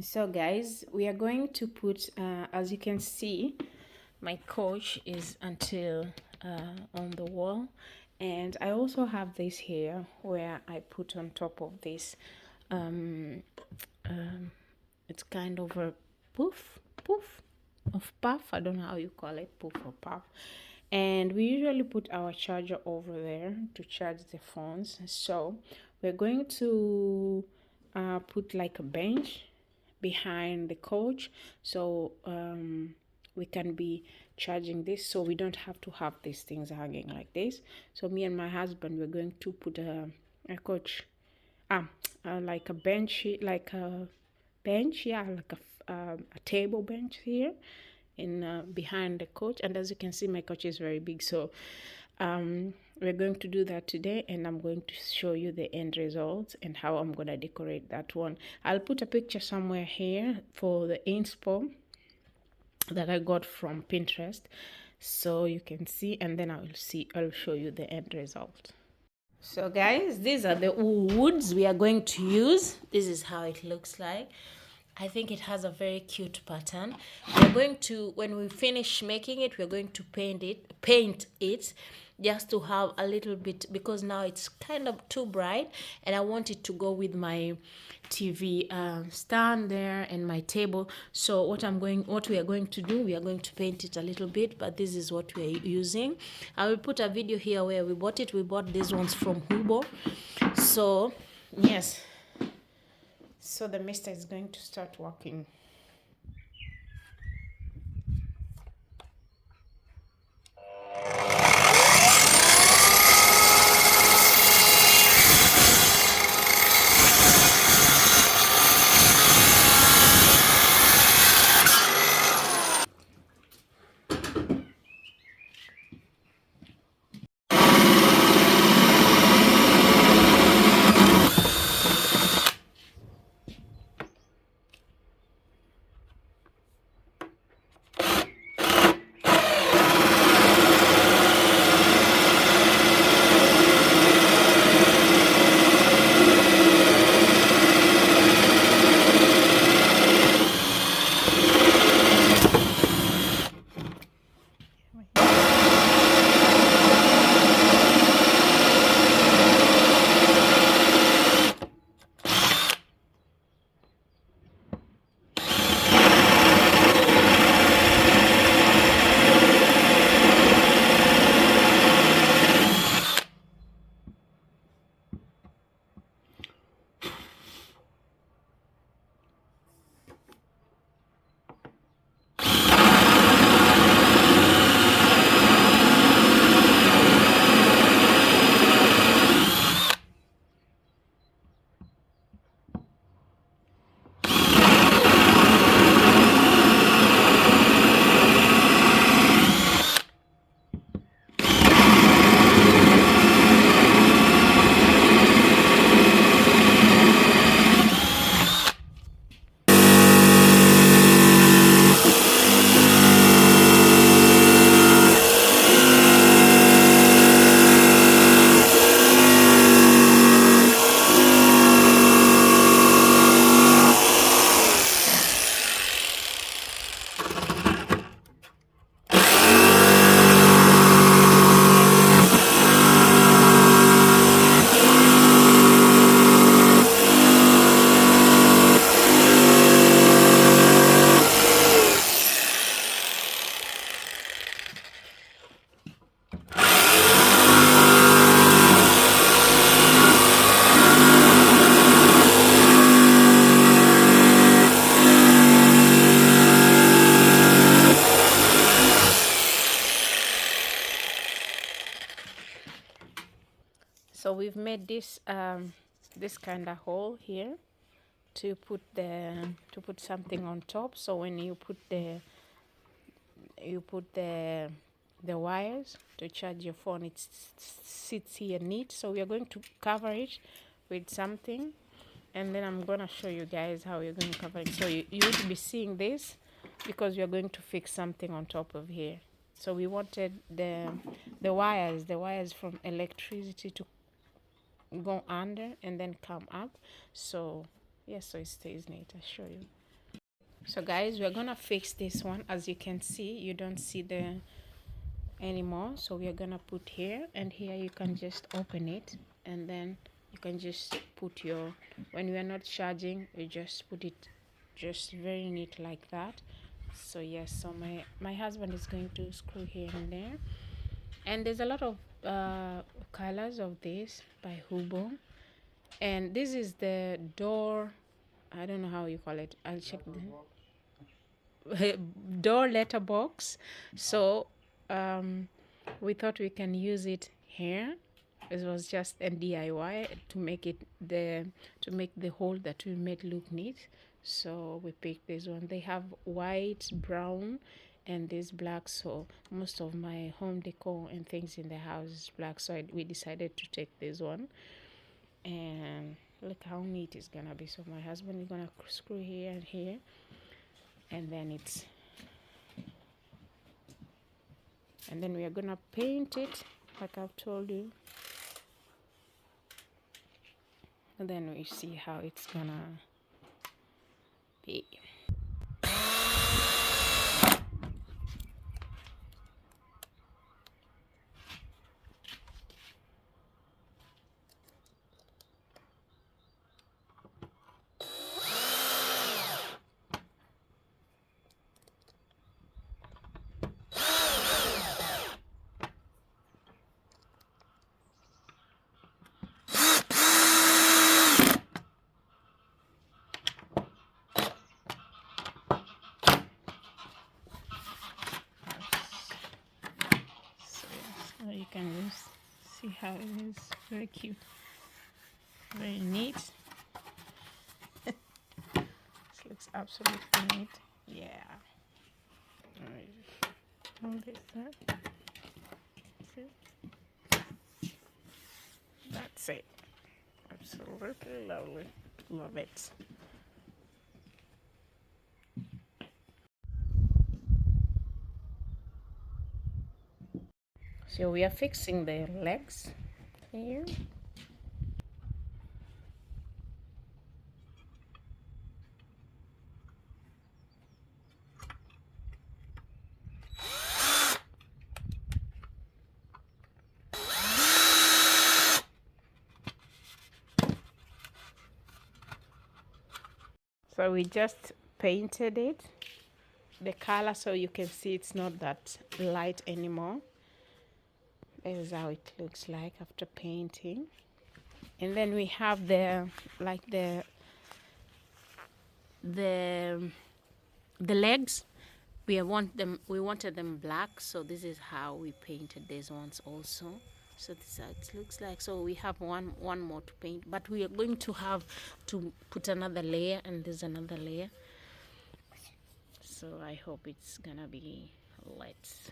So guys, we are going to put, as you can see, my couch is until on the wall, and I also have this here where I put on top of this. Um, it's kind of a poof of puff. I don't know how you call it, poof or puff. And we usually put our charger over there to charge the phones. So we're going to put like a bench behind the couch, so we can be charging this, so we don't have to have these things hanging like this. So me and my husband, we're going to put a couch, ah like a bench, like a bench, yeah, like a table bench here in behind the couch. And as you can see, my couch is very big, so we're going to do that today, and I'm going to show you the end result and how I'm going to decorate that one. I'll put a picture somewhere here for the inspo that I got from Pinterest, so you can see, and then I'll show you the end result. So guys, these are the woods we are going to use. This is how it looks like. I think it has a very cute pattern. We're going to, when we finish making it, we're going to paint it just to have a little bit, because now it's kind of too bright, and I want it to go with my TV stand there and my table. So what we are going to do, we are going to paint it a little bit, but this is what we are using. I will put a video here where we bought it. We bought these ones from Hubo. So yes, so the mister is going to start working. So we've made this kind of hole here to put something on top. So when you put the wires to charge your phone, it sits here neat. So we are going to cover it with something, and then I'm gonna show you guys how you're going to cover it. So you will be seeing this because we are going to fix something on top of here. So we wanted the wires from electricity to go under and then come up. So yes, so it stays neat. I'll show you. So guys, we're gonna fix this one. As you can see, you don't see the anymore, so we're gonna put here, and here you can just open it, and then you can just put your, when you are not charging, you just put it just very neat like that. So yes, so my husband is going to screw here and there, and there's a lot of colors of this by Hubo, and this is the door, I don't know how you call it, I'll check the door letterbox. So we thought we can use it here. It was just a DIY to make it the hole that we made look neat. So we picked this one. They have white, brown, and this black. So most of my home decor and things in the house is black. So we decided to take this one. And look how neat it's gonna be. So my husband is gonna screw here and here, and then we are gonna paint it like I've told you, and then we see how it's gonna be. So you can just see how it is. Very cute, very neat. This looks absolutely neat. Yeah. All right. Hold this there. See? That's it. Absolutely lovely. Love it. So we are fixing the legs here. So we just painted it, the color, so you can see it's not that light anymore. This is how it looks like after painting. And then we have the legs. We wanted them black, so this is how we painted these ones also. So this is how it looks like. So we have one more to paint, but we are going to have to put another layer, and there's another layer. So I hope it's gonna be light.